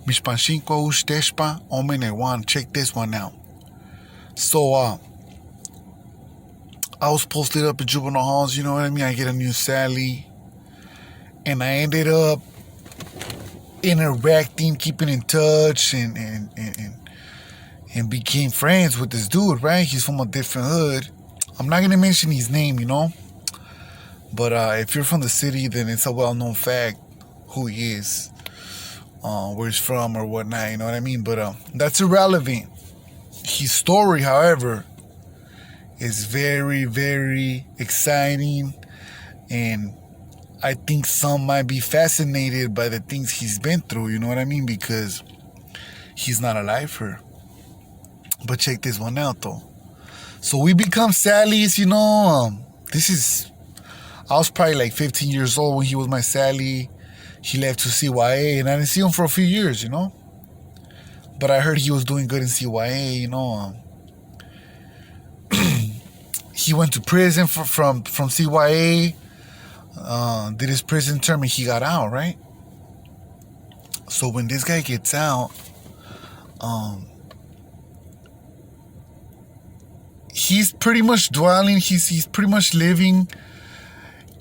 Mishpanshinko Ushteshpa Omene1. Check this one out. So I was posted up at juvenile halls, you know what I mean? I get a new Sally. And I ended up interacting, keeping in touch, and became friends with this dude, right? He's from a different hood. I'm not gonna mention his name, you know? But if you're from the city, then it's a well-known fact who he is. Where he's from or whatnot, you know what I mean? But that's irrelevant. His story, however, is very, very exciting, and I think some might be fascinated by the things he's been through, you know what I mean? Because he's not a lifer. But check this one out, though. So we become Sallies, you know. I was probably like 15 years old when he was my Sally. He left to CYA, and I didn't see him for a few years, you know. But I heard he was doing good in CYA, you know. He went to prison from CYA, did his prison term, and he got out, right? So when this guy gets out, he's pretty much dwelling, he's pretty much living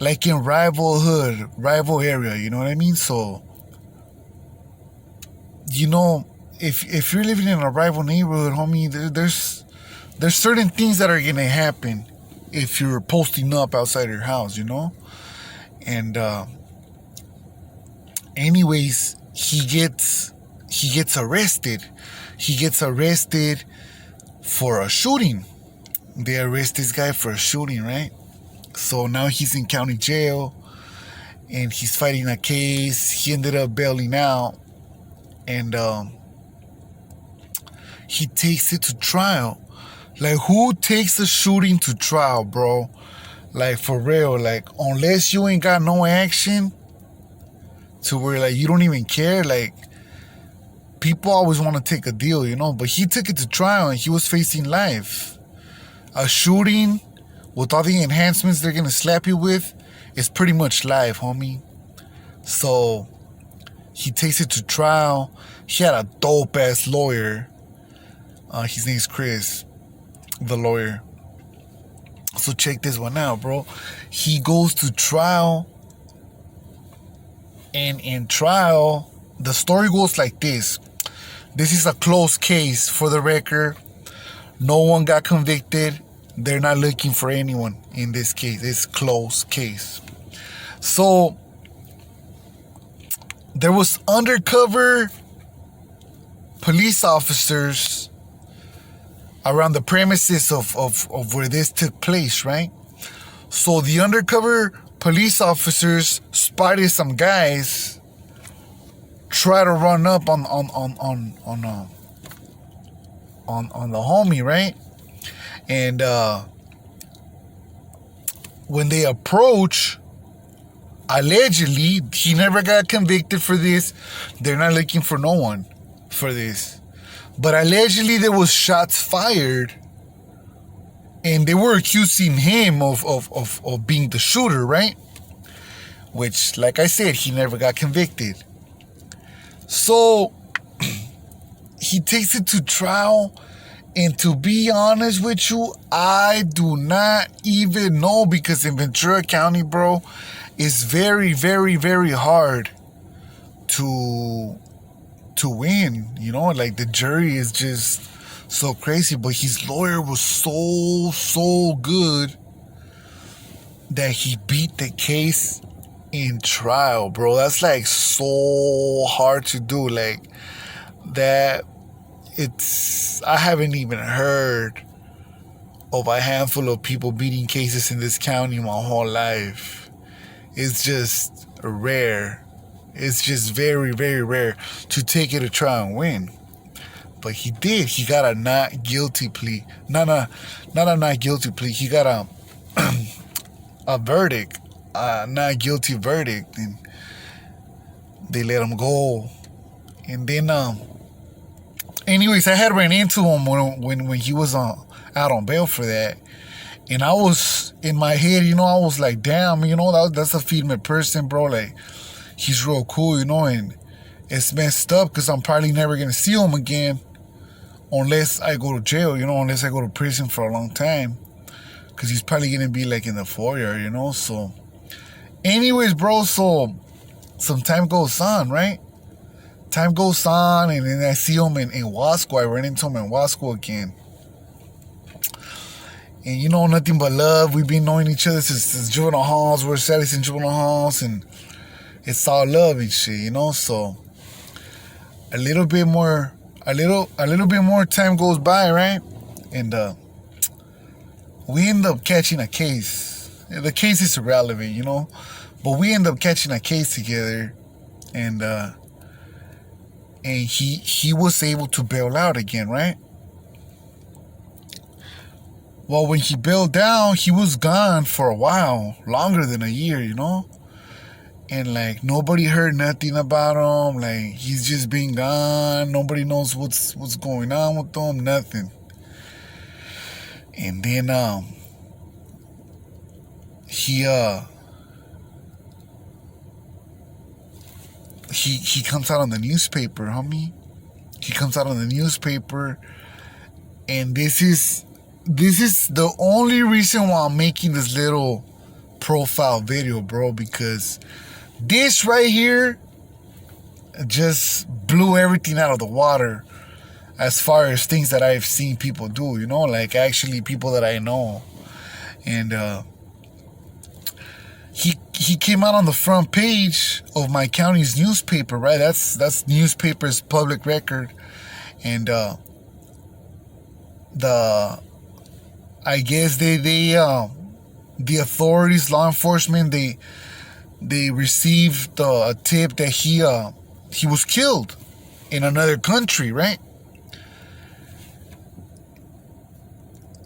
like in rival area, you know what I mean? So, you know, if you're living in a rival neighborhood, homie, there's certain things that are gonna happen if you're posting up outside your house, you know? And anyways, he gets arrested. He gets arrested for a shooting. They arrest this guy for a shooting, right? So now he's in county jail, and he's fighting a case. He ended up bailing out, and he takes it to trial. Like, who takes a shooting to trial, bro? Like, for real. Like, unless you ain't got no action to where, like, you don't even care. Like, people always want to take a deal, you know? But he took it to trial, and he was facing life. A shooting with all the enhancements they're going to slap you with is pretty much life, homie. So he takes it to trial. He had a dope-ass lawyer. His name's Chris, the lawyer. So check this one out, bro. He goes to trial. And in trial, the story goes like this. This is a closed case, for the record. No one got convicted. They're not looking for anyone in this case. It's closed case. So there was undercover police officers around the premises of where this took place, right? So the undercover police officers spotted some guys try to run up on the homie, right? And when they approach, allegedly, he never got convicted for this. They're not looking for no one for this. But allegedly, there was shots fired, and they were accusing him of being the shooter, right? Which, like I said, he never got convicted. So he takes it to trial. And to be honest with you, I do not even know, because in Ventura County, bro, it's very, very, very hard to win. You know, like, the jury is just so crazy. But his lawyer was so good that he beat the case in trial, bro. That's like so hard to do. Like, that. I haven't even heard of a handful of people beating cases in this county my whole life. It's just rare. It's just very, very rare to take it to try and win. But he did. He got a not guilty plea. Not a not guilty plea. He got a verdict. A not guilty verdict. And they let him go. And then anyways, I had ran into him when he was out on bail for that. And I was, in my head, you know, I was like, damn, you know, that's a female person, bro. Like, he's real cool, you know. And it's messed up because I'm probably never gonna see him again unless I go to jail, unless I go to prison for a long time, because he's probably gonna be like in the foyer, so anyways, bro, so some time goes on, right? Time goes on, and then I see him in Wasco. I run into him in Wasco again. And nothing but love. We've been knowing each other since juvenile halls. We're status in juvenile halls, and it's all love and shit, so a little bit more time goes by, right? And we end up catching a case. The case is irrelevant, but we end up catching a case together, and he was able to bail out again, right? Well, when he bailed down, he was gone for a while, longer than a year, and like nobody heard nothing about him. Like he's just been gone. Nobody knows what's going on with him. Nothing. And then he comes out on the newspaper, homie. He comes out on the newspaper, and this is the only reason why I'm making this little profile video, bro, because this right here just blew everything out of the water as far as things that I've seen people do, like actually people that I know. And he came out on the front page of my county's newspaper, right? That's newspaper's public record. And I guess the authorities, law enforcement, they received a tip that he was killed in another country, right?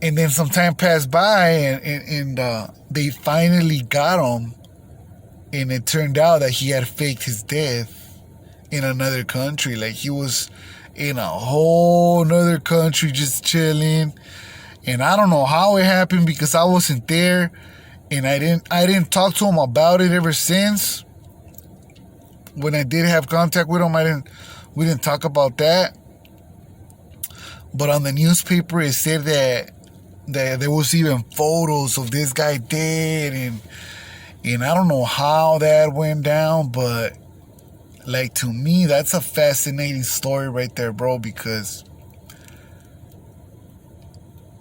And then some time passed by, and they finally got him, and it turned out that he had faked his death in another country. Like he was in a whole another country just chilling. And I don't know how it happened because I wasn't there, and I didn't talk to him about it ever since. When I did have contact with him, we didn't talk about that. But on the newspaper, it said that there was even photos of this guy dead, and I don't know how that went down, but like to me, that's a fascinating story right there, bro, because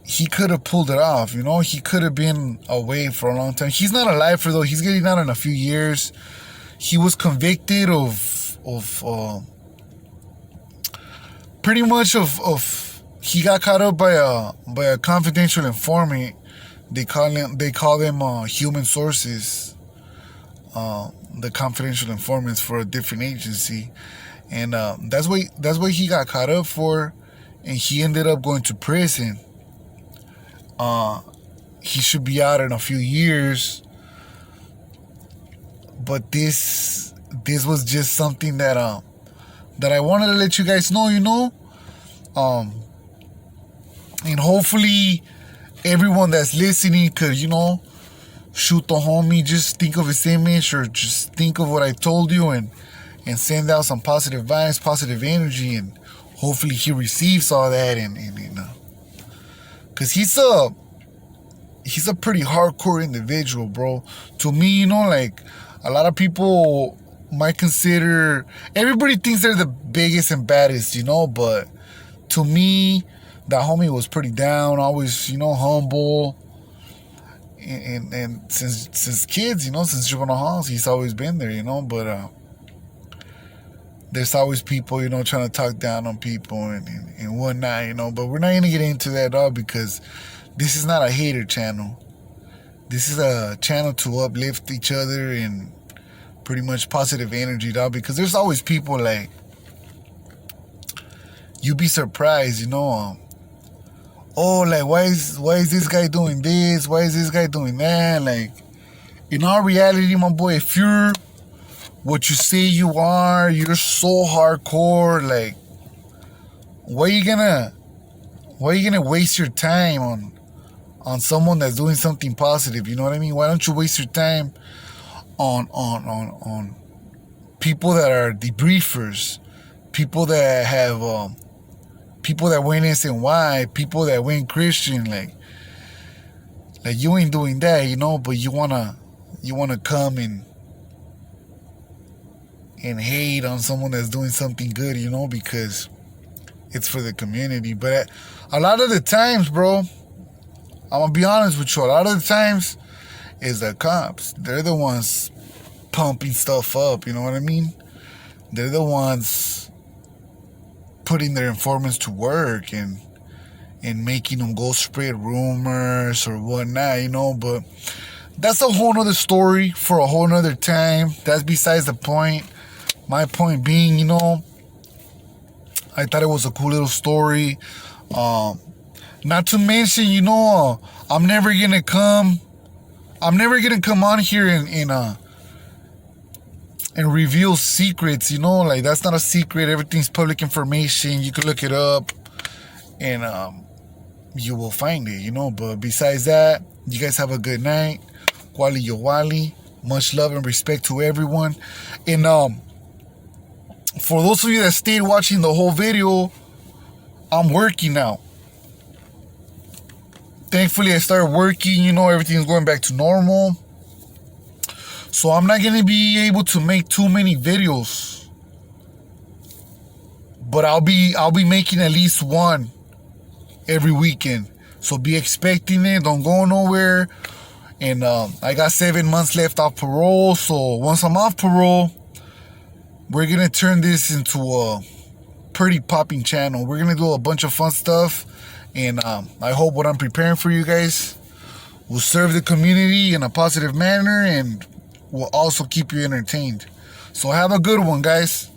he could have pulled it off, he could have been away for a long time. He's not alive for though. He's getting out in a few years. He was convicted of pretty much of he got caught up by a confidential informant. They call them human sources, the confidential informants for a different agency, and that's what he got caught up for, and he ended up going to prison. He should be out in a few years, but this was just something that I wanted to let you guys know, and hopefully everyone that's listening could, shoot the homie, just think of his image, or just think of what I told you, and send out some positive vibes, positive energy, and hopefully he receives all that, and because he's a pretty hardcore individual, bro. To me, like a lot of people might consider, everybody thinks they're the biggest and baddest, but to me, that homie was pretty down, always, humble. And since kids, since juvenile halls, he's always been there, but there's always people, trying to talk down on people and whatnot, but we're not going to get into that at all, because this is not a hater channel. This is a channel to uplift each other and pretty much positive energy, dog, because there's always people like, you'd be surprised, oh, like, why is this guy doing this? Why is this guy doing that? Like, in all reality, my boy, if you're what you say you are, you're so hardcore, like, why are you gonna waste your time on someone that's doing something positive? You know what I mean? Why don't you waste your time on people that are debriefers, people that have people that went SNY, people that went Christian, like you ain't doing that, you know, but you wanna come and hate on someone that's doing something good, you know, because it's for the community. But a lot of the times, bro, I'm gonna be honest with you, a lot of the times is the cops. They're the ones pumping stuff up, you know what I mean? They're the ones putting their informants to work and making them go spread rumors or whatnot, you know. But that's a whole nother story for a whole nother time. That's besides the point. My point being, you know, I thought it was a cool little story. Not to mention, you know, I'm never gonna come on here and reveal secrets, you know, like that's not a secret. Everything's public information. You can look it up and you will find it, you know. But besides that, you guys have a good night. Wali yo wali. Much love and respect to everyone. And for those of you that stayed watching the whole video, I'm working now. Thankfully, I started working, you know, everything's going back to normal. So I'm not going to be able to make too many videos. But I'll be making at least one every weekend. So be expecting it. Don't go nowhere. And I got 7 months left off parole. So once I'm off parole, we're going to turn this into a pretty popping channel. We're going to do a bunch of fun stuff. And I hope what I'm preparing for you guys will serve the community in a positive manner and will also keep you entertained. So have a good one, guys.